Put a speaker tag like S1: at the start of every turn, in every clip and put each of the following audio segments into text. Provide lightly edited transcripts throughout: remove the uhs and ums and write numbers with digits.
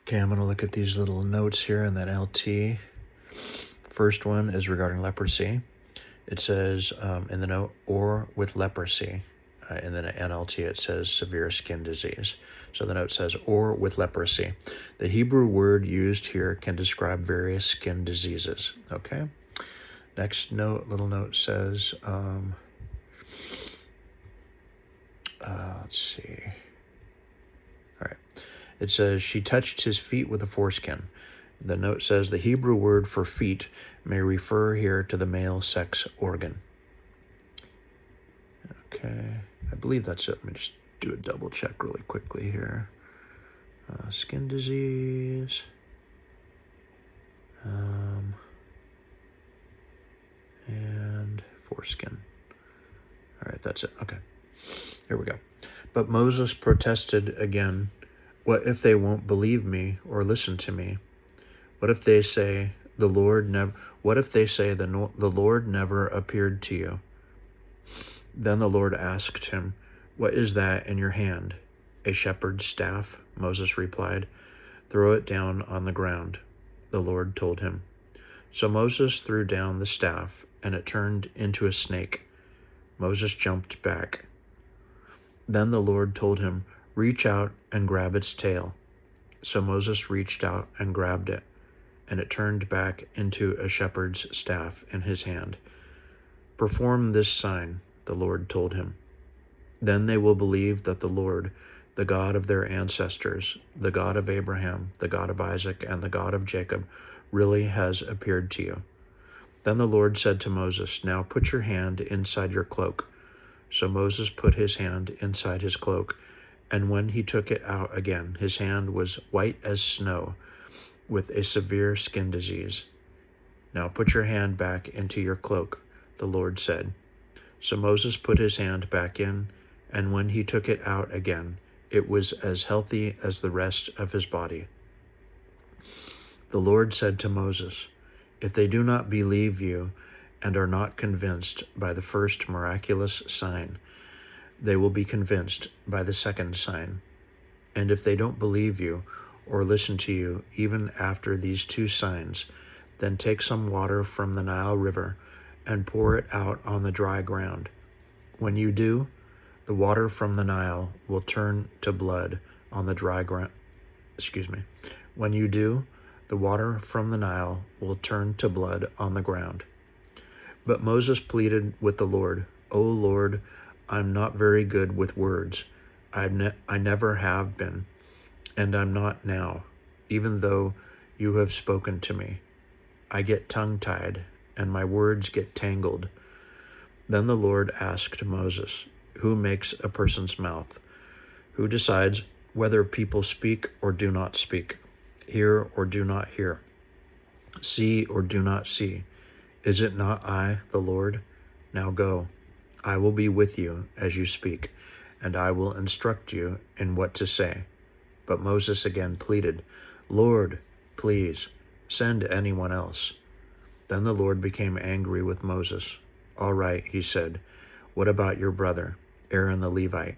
S1: Okay, I'm going to look at these little notes here in that LT. First one is regarding leprosy. It says in the note, or with leprosy. In the NLT, it says severe skin disease. So the note says, or with leprosy. The Hebrew word used here can describe various skin diseases. Okay. Next little note says, let's see. All right. It says, she touched his feet with a foreskin. The note says the Hebrew word for feet may refer here to the male sex organ. Okay, I believe that's it. Let me just do a double check really quickly here. Skin disease. And foreskin. All right, that's it. Okay, here we go. But Moses protested again. What if they won't believe me or listen to me? What if they say the Lord never? What if they say the Lord never appeared to you? Then the Lord asked him, "What is that in your hand?" "A shepherd's staff," Moses replied. "Throw it down on the ground," the Lord told him. So Moses threw down the staff, and it turned into a snake. Moses jumped back. Then the Lord told him, "Reach out and grab its tail." So Moses reached out and grabbed it, and it turned back into a shepherd's staff in his hand. "Perform this sign," the Lord told him. "Then they will believe that the Lord, the God of their ancestors, the God of Abraham, the God of Isaac, and the God of Jacob, really has appeared to you." Then the Lord said to Moses, "Now put your hand inside your cloak." So Moses put his hand inside his cloak, and when he took it out again, his hand was white as snow, with a severe skin disease. "Now put your hand back into your cloak," the Lord said. So Moses put his hand back in, and when he took it out again, it was as healthy as the rest of his body. The Lord said to Moses, "If they do not believe you and are not convinced by the first miraculous sign, they will be convinced by the second sign. And if they don't believe you or listen to you even after these two signs, then take some water from the Nile River and pour it out on the dry ground. When you do, the water from the Nile will turn to blood on the dry ground. When you do, the water from the Nile will turn to blood on the ground." But Moses pleaded with the Lord, "O Lord, I'm not very good with words. I never have been, and I'm not now, even though you have spoken to me. I get tongue-tied, and my words get tangled." Then the Lord asked Moses, "Who makes a person's mouth? Who decides whether people speak or do not speak, hear or do not hear, see or do not see? Is it not I, the Lord? Now go. I will be with you as you speak, and I will instruct you in what to say." But Moses again pleaded, "Lord, please, send anyone else." Then the Lord became angry with Moses. "All right," he said, "what about your brother, Aaron the Levite?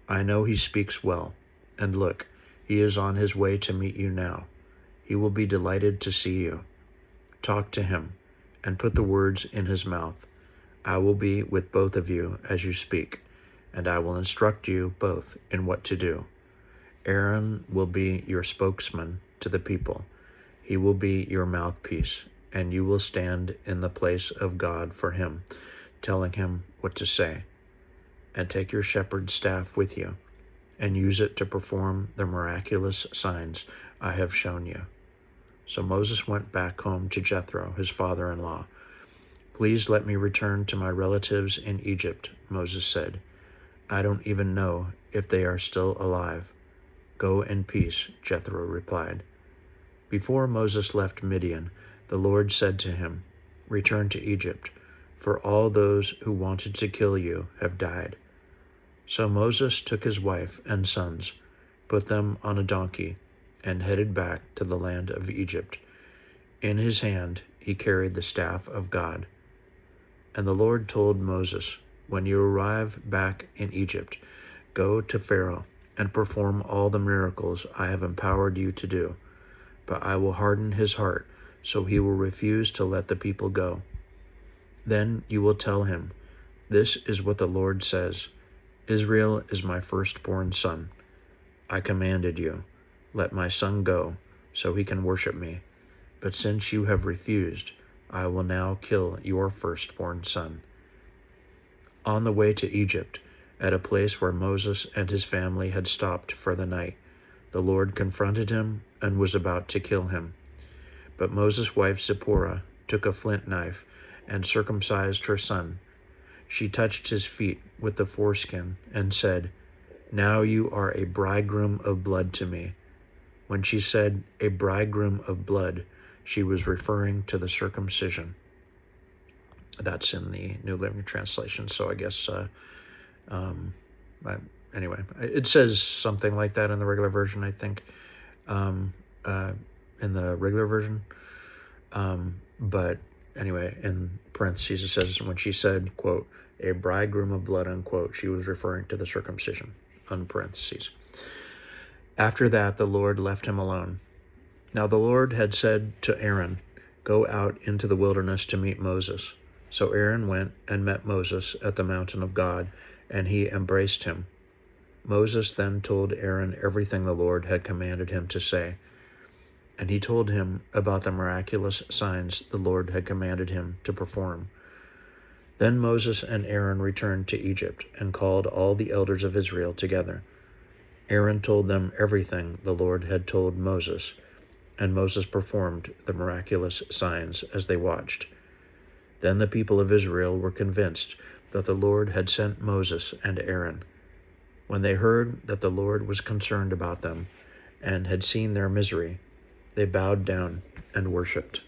S1: I know he speaks well, and look, he is on his way to meet you now. He will be delighted to see you. Talk to him, and put the words in his mouth. I will be with both of you as you speak, and I will instruct you both in what to do. Aaron will be your spokesman to the people. He will be your mouthpiece, and you will stand in the place of God for him, telling him what to say. And take your shepherd's staff with you, and use it to perform the miraculous signs I have shown you." So Moses went back home to Jethro, his father-in-law. "Please let me return to my relatives in Egypt," Moses said. "I don't even know if they are still alive." "Go in peace," Jethro replied. Before Moses left Midian, the Lord said to him, "Return to Egypt, for all those who wanted to kill you have died." So Moses took his wife and sons, put them on a donkey, and headed back to the land of Egypt. In his hand he carried the staff of God. And the Lord told Moses, "When you arrive back in Egypt, go to Pharaoh and perform all the miracles I have empowered you to do. but I will harden his heart, so he will refuse to let the people go. Then you will tell him, 'This is what the Lord says. Israel is my firstborn son. I commanded you, let my son go, so he can worship me. But since you have refused, I will now kill your firstborn son.' On the way to Egypt, at a place where Moses and his family had stopped for the night, the Lord confronted him and was about to kill him. But Moses' wife Zipporah took a flint knife and circumcised her son. She touched his feet with the foreskin and said, 'Now you are a bridegroom of blood to me.' When she said a bridegroom of blood, she was referring to the circumcision. That's in the New Living Translation, so I guess, anyway, it says something like that in the regular version, I think, in the regular version. But anyway, in parentheses, it says, when she said, quote, a bridegroom of blood, unquote, she was referring to the circumcision, parentheses. After that, the Lord left him alone. Now the Lord had said to Aaron, 'Go out into the wilderness to meet Moses.' So Aaron went and met Moses at the mountain of God, and he embraced him. Moses then told Aaron everything the Lord had commanded him to say. And he told him about the miraculous signs the Lord had commanded him to perform. Then Moses and Aaron returned to Egypt and called all the elders of Israel together. Aaron told them everything the Lord had told Moses, and Moses performed the miraculous signs as they watched. Then the people of Israel were convinced that the Lord had sent Moses and Aaron. When they heard that the Lord was concerned about them and had seen their misery, they bowed down and worshipped.